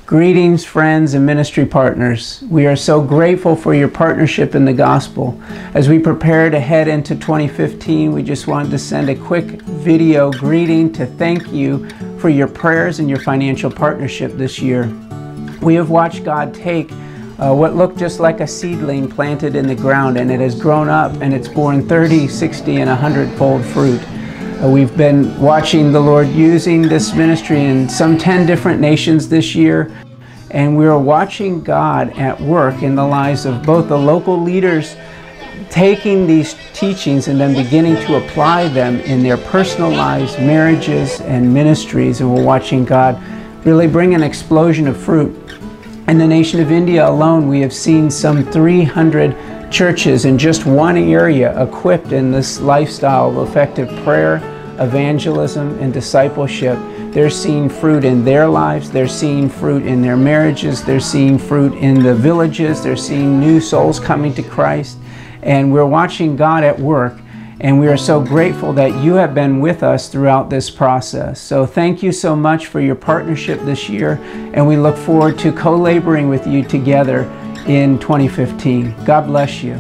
Greetings, friends and ministry partners. We are so grateful for your partnership in the gospel. As we prepare to head into 2015, we just wanted to send a quick video greeting to thank you for your prayers and your financial partnership this year. We have watched God take what looked just like a seedling planted in the ground, and it has grown up and it's borne 30, 60, and 100-fold fruit. We've been watching the Lord using this ministry in some 10 different nations this year, and we are watching God at work in the lives of both the local leaders taking these teachings and then beginning to apply them in their personal lives, marriages, and ministries. And we're watching God really bring an explosion of fruit. In the nation of India alone, we have seen some 300 churches in just one area equipped in this lifestyle of effective prayer, evangelism, and discipleship. They're seeing fruit in their lives, they're seeing fruit in their marriages, they're seeing fruit in the villages, they're seeing new souls coming to Christ. And we're watching God at work, and we are so grateful that you have been with us throughout this process. So thank you so much for your partnership this year, and we look forward to co-laboring with you together in 2015. God bless you.